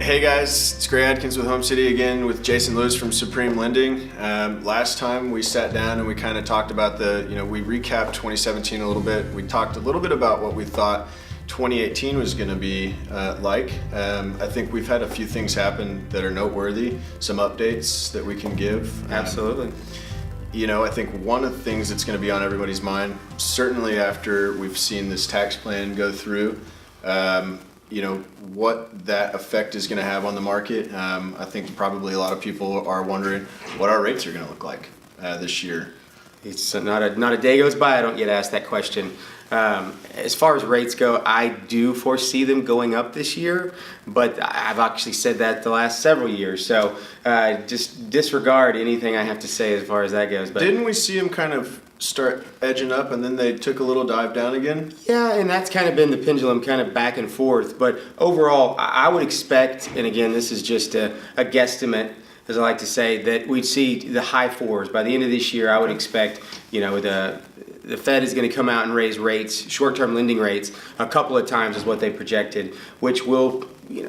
Hey guys, it's Adkins with Home City again with Jason Lewis from Supreme Lending. Last time we sat down and we kind of talked about we recapped 2017 a little bit. We talked a little bit about what we thought 2018 was going to be like. I think we've had a few things happen that are noteworthy, some updates that we can give. Absolutely. I think one of the things that's going to be on everybody's mind, certainly after we've seen this tax plan go through, what that effect is going to have on the market. I think probably a lot of people are wondering what our rates are going to look like this year. It's not a day goes by I don't get asked that question. As far as rates go, I do foresee them going up this year, but I've actually said that the last several years. So just disregard anything I have to say as far as that goes. But didn't we see them kind of start edging up and then they took a little dive down again? Yeah, and that's kind of been the pendulum kind of back and forth. But overall, I would expect, and again, this is just a guesstimate, as I like to say, that we'd see the high fours. By the end of this year, I would expect, the Fed is going to come out and raise rates, short-term lending rates, a couple of times is what they projected, which will,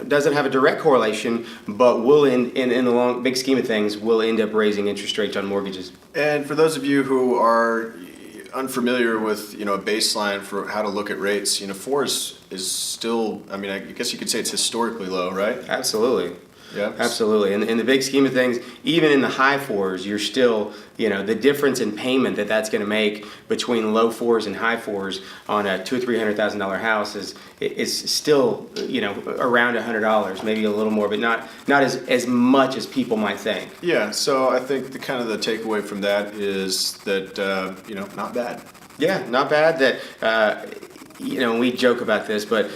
doesn't have a direct correlation, but will in the long big scheme of things, will end up raising interest rates on mortgages. And for those of you who are unfamiliar with, a baseline for how to look at rates, 4 is still, I guess you could say it's historically low, right? Absolutely. Yeah, absolutely. And in the big scheme of things, even in the high fours, you're still, the difference in payment that's going to make between low fours and high fours on a $200,000 or $300,000 house is still, around $100, maybe a little more, but not as much as people might think. Yeah. So I think the takeaway from that is that not bad. Yeah, not bad. That. We joke about this, but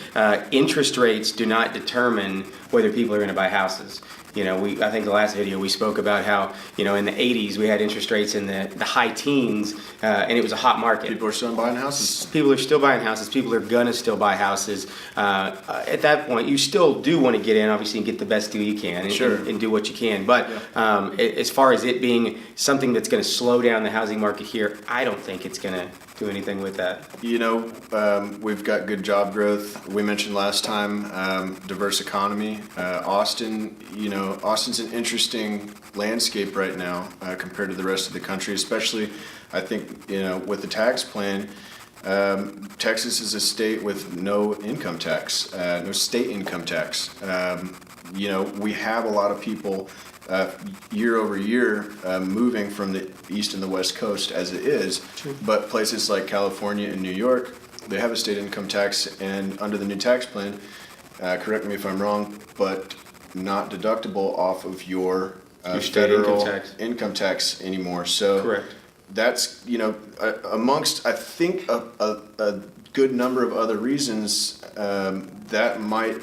interest rates do not determine whether people are going to buy houses. I think the last video we spoke about how, in the 80s we had interest rates in the high teens, and it was a hot market. People are still buying houses. People are still buying houses. People are going to still buy houses. At that point, you still do want to get in, obviously, and get the best deal you can and do what you can. But as far as it being something that's going to slow down the housing market here, I don't think it's going to do anything with that. We've got good job growth. We mentioned last time diverse economy. Austin's an interesting landscape right now compared to the rest of the country, especially I think with the tax plan. Texas is a state with no income tax, no state income tax. We have a lot of people year over year moving from the east and the west coast as it is. True. But places like California and New York, they have a state income tax, and under the new tax plan, correct me if I'm wrong, but not deductible off of your federal income tax anymore. So correct. That's amongst I think a good number of other reasons that might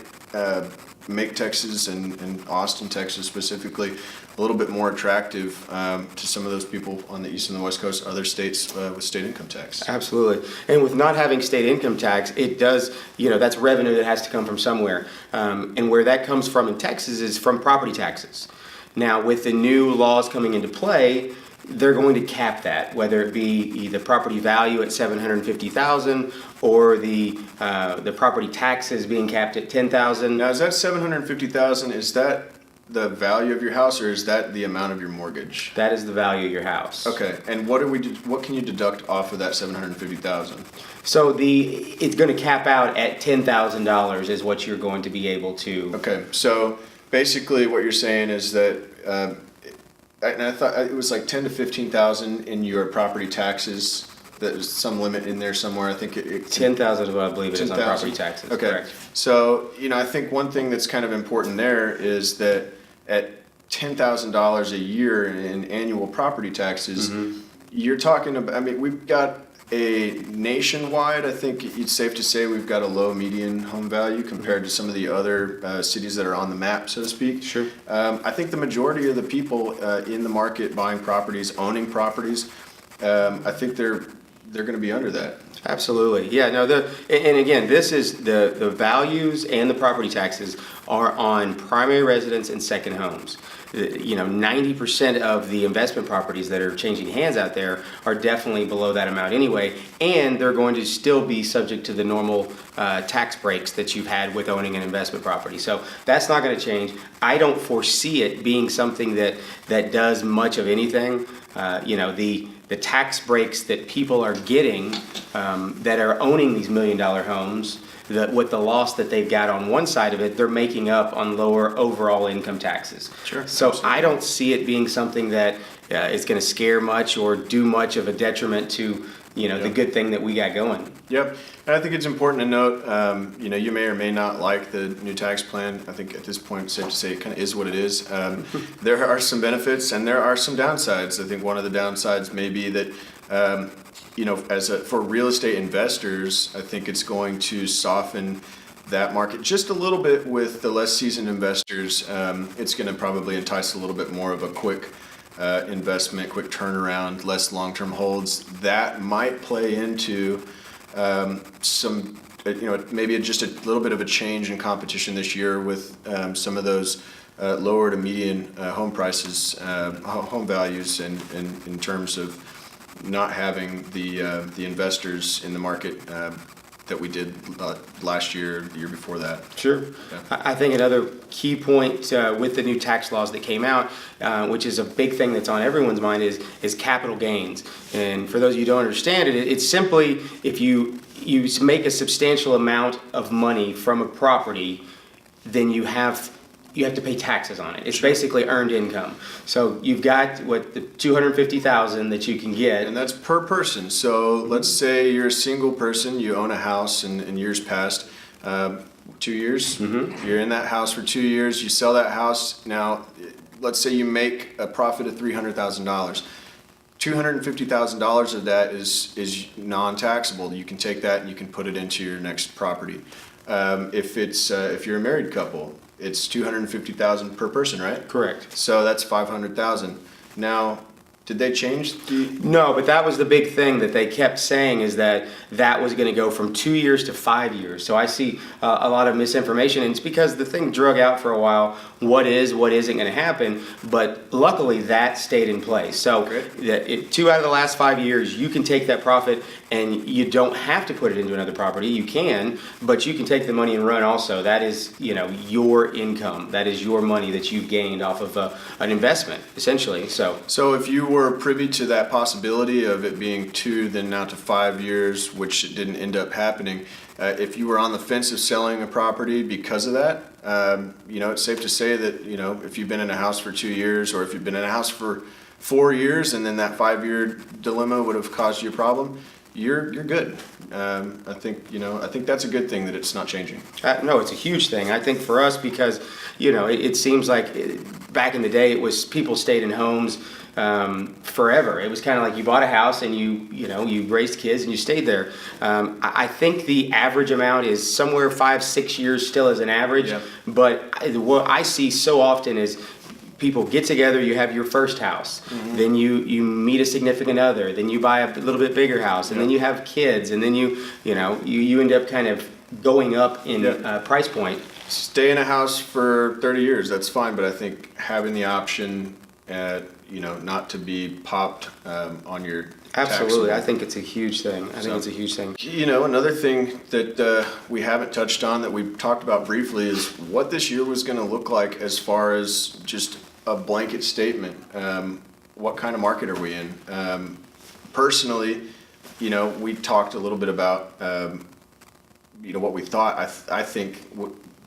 make Texas and Austin, Texas specifically, a little bit more attractive to some of those people on the east and the west coast, other states with state income tax. Absolutely. And with not having state income tax, it does, that's revenue that has to come from somewhere. And where that comes from in Texas is from property taxes. Now, with the new laws coming into play, they're going to cap that, whether it be the property value at $750,000 or the property taxes being capped at $10,000. Now, is that $750,000? Is that the value of your house, or is that the amount of your mortgage? That is the value of your house. Okay, and what can you deduct off of that $750,000? So it's going to cap out at $10,000 is what you're going to be able to. Okay, so basically what you're saying is that, and I thought it was like $10,000 to $15,000 in your property taxes. There's some limit in there somewhere. I think $10,000 is what I believe it is on property taxes. Okay, correct. So I think one thing that's kind of important there is that at $10,000 a year in annual property taxes, you're talking about. We've got a nationwide. I think it's safe to say we've got a low median home value compared to some of the other cities that are on the map, so to speak. Sure. I think the majority of the people in the market buying properties, owning properties, I think they're going to be under that. Absolutely. Yeah, no, and again, this is the values and the property taxes are on primary residence and second homes. 90% of the investment properties that are changing hands out there are definitely below that amount anyway, and they're going to still be subject to the normal tax breaks that you've had with owning an investment property. So that's not going to change. I don't foresee it being something that does much of anything. The tax breaks that people are getting that are owning these $1 million homes, with the loss that they've got on one side of it, they're making up on lower overall income taxes. Sure, So absolutely. I don't see it being something that is going to scare much or do much of a detriment to the good thing that we got going. Yep, and I think it's important to note, you may or may not like the new tax plan. I think at this point, it's safe to say it kind of is what it is. There are some benefits and there are some downsides. I think one of the downsides may be that, for real estate investors, I think it's going to soften that market just a little bit with the less seasoned investors. It's going to probably entice a little bit more of a quick investment, quick turnaround, less long-term holds. That might play into some, maybe just a little bit of a change in competition this year with some of those lower to median home prices, home values, and in terms of not having the investors in the market that we did last year, the year before that. Sure. Yeah. I think another key point with the new tax laws that came out, which is a big thing that's on everyone's mind, is capital gains. And for those of you who don't understand it, it's simply if you make a substantial amount of money from a property, then you have to pay taxes on it. It's basically earned income. So you've got the $250,000 that you can get. And that's per person. So let's say you're a single person, you own a house in years past, 2 years. Mm-hmm. You're in that house for 2 years, you sell that house. Now, let's say you make a profit of $300,000. $250,000 of that is non-taxable. You can take that and you can put it into your next property. If you're a married couple, it's $250,000 per person, right? Correct. So that's $500,000. Now, did they change No, but that was the big thing that they kept saying, is that was going to go from 2 years to 5 years. So I see a lot of misinformation, and it's because the thing drug out for a while. What isn't going to happen? But luckily, that stayed in place. So 2 out of the last 5 years, you can take that profit, and you don't have to put it into another property. You can, but you can take the money and run also. That is, your income. That is your money that you've gained off of an investment, essentially. So if you were privy to that possibility of it being 2, then now to 5 years, which it didn't end up happening, if you were on the fence of selling a property because of that, it's safe to say that, if you've been in a house for 2 years, or if you've been in a house for 4 years, and then that 5-year dilemma would have caused you a problem, you're good. I think that's a good thing that it's not changing. No, it's a huge thing. I think for us, because it seems like back in the day, it was people stayed in homes forever. It was kind of like you bought a house and you raised kids and you stayed there. I think the average amount is somewhere 5-6 years still as an average. Yep. But what I see so often is people get together, you have your first house, mm-hmm. then you meet a significant other, then you buy a little bit bigger house, and yep. then you have kids, and then you end up kind of going up in Yep. price point. Stay in a house for 30 years, that's fine, but I think having the option, not to be popped on your Absolutely, tax. I think it's a huge thing. It's a huge thing. Another thing that we haven't touched on that we talked about briefly is what this year was going to look like as far as just a blanket statement. What kind of market are we in? Personally, we talked a little bit about, what we thought. I think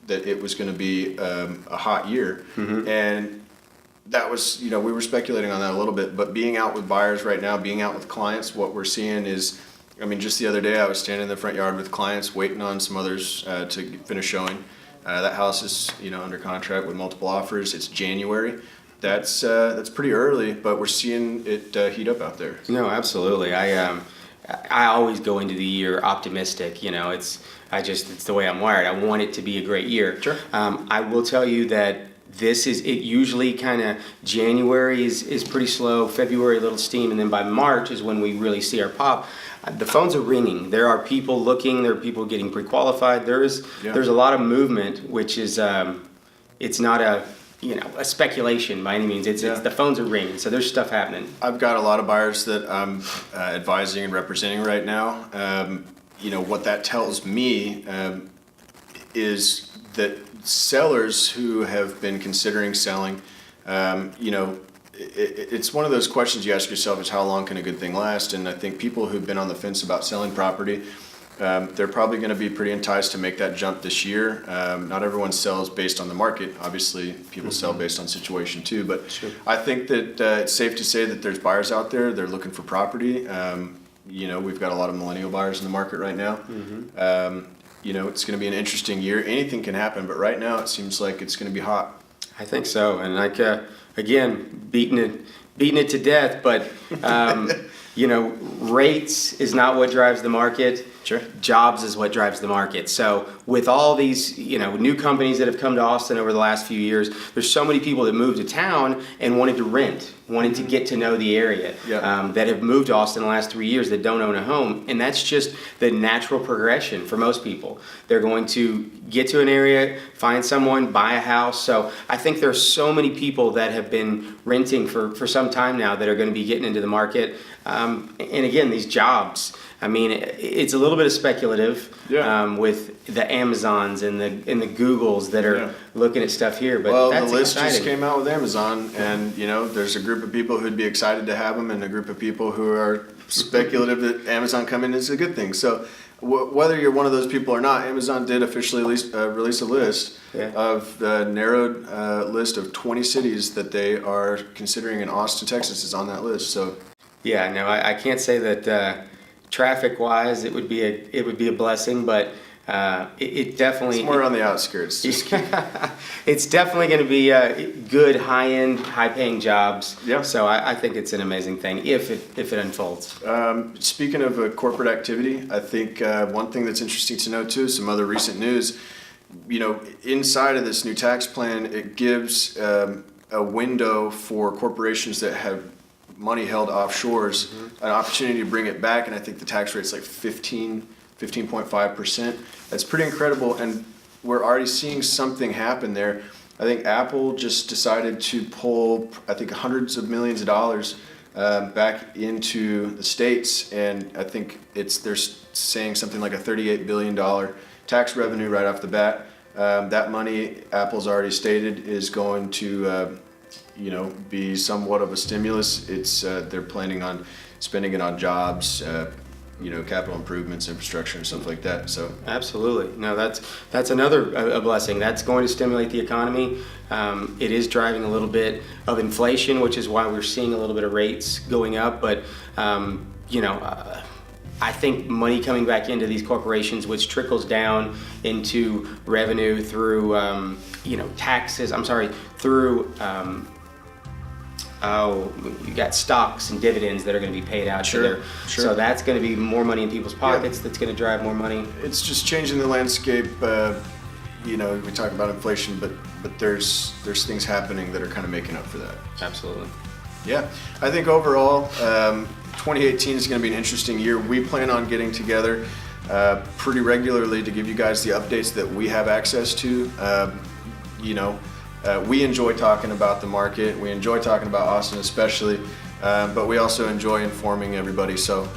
that it was going to be a hot year. Mm-hmm. And that was, we were speculating on that a little bit, but being out with buyers right now, being out with clients, what we're seeing is, just the other day I was standing in the front yard with clients waiting on some others to finish showing. That house is, under contract with multiple offers. It's January. That's pretty early, but we're seeing it heat up out there. No, absolutely. I always go into the year optimistic. It's the way I'm wired. I want it to be a great year. Sure. I will tell you that it usually kind of January is pretty slow, February a little steam, and then by March is when we really see our pop. The phones are ringing. There are people looking. There are people getting pre-qualified. There's a lot of movement, which is it's not a a speculation by any means. It's the phones are ringing, so there's stuff happening. I've got a lot of buyers that I'm advising and representing right now. What that tells me is that sellers who have been considering selling, it's one of those questions you ask yourself is how long can a good thing last? And I think people who've been on the fence about selling property, they're probably going to be pretty enticed to make that jump this year. Not everyone sells based on the market. Obviously, people sell based on situation too. But Sure. I think that it's safe to say that there's buyers out there. They're looking for property. We've got a lot of millennial buyers in the market right now. It's going to be an interesting year. Anything can happen, but right now it seems like it's going to be hot. I think so, and again, beating it to death. But rates is not what drives the market. Sure. Jobs is what drives the market. So with all these, new companies that have come to Austin over the last few years, there's so many people that moved to town and wanted to rent, wanted to get to know the area, that have moved to Austin in the last 3 years that don't own a home. And that's just the natural progression for most people. They're going to get to an area, find someone, buy a house. So I think there's so many people that have been renting for some time now that are going to be getting into the market. And again, these jobs, it's a little bit of speculative with the Amazons and the Googles that are looking at stuff here. But that's the list exciting. just came out with Amazon, and there's a group of people who'd be excited to have them, and a group of people who are speculative that Amazon coming is a good thing. So whether you're one of those people or not, Amazon did officially release a list of the narrowed list of 20 cities that they are considering, and Austin, Texas is on that list. So yeah, no, I can't say that. Traffic-wise, it would be a blessing, but it definitely it's more on the outskirts. it's definitely going to be good, high-end, high-paying jobs. Yeah. So I think it's an amazing thing if it unfolds. Speaking of corporate activity, I think one thing that's interesting to know too, some other recent news. Inside of this new tax plan, it gives a window for corporations that have money held offshores, an opportunity to bring it back, and I think the tax rate's like 15.5%. That's pretty incredible, and we're already seeing something happen there. I think Apple just decided to pull, I think, hundreds of millions of dollars back into the States, and I think they're saying something like a $38 billion tax revenue right off the bat. That money, Apple's already stated, is going to be somewhat of a stimulus. They're planning on spending it on jobs, capital improvements, infrastructure, and stuff like that. So absolutely, no, that's another a blessing. That's going to stimulate the economy. It is driving a little bit of inflation, which is why we're seeing a little bit of rates going up. But I think money coming back into these corporations, which trickles down into revenue through taxes. Through you got stocks and dividends that are going to be paid out. Sure. So that's going to be more money in people's pockets. That's going to drive more money. It's just changing the landscape. We talk about inflation, but there's things happening that are kind of making up for that. Absolutely. Yeah, I think overall, 2018 is going to be an interesting year. We plan on getting together pretty regularly to give you guys the updates that we have access to. We enjoy talking about the market. We enjoy talking about Austin especially, but we also enjoy informing everybody. So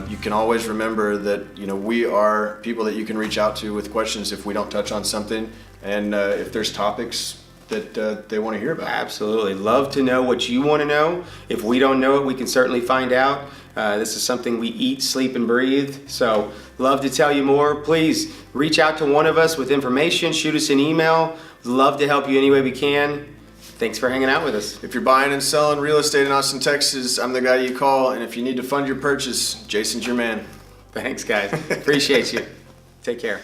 you can always remember that we are people that you can reach out to with questions if we don't touch on something, and if there's topics that they want to hear about. Absolutely. Love to know what you want to know. If we don't know it, we can certainly find out. This is something we eat, sleep, and breathe. So love to tell you more. Please reach out to one of us with information. Shoot us an email. Love to help you any way we can. Thanks for hanging out with us. If you're buying and selling real estate in Austin, Texas, I'm the guy you call. And if you need to fund your purchase, Jason's your man. Thanks, guys. Appreciate you. Take care.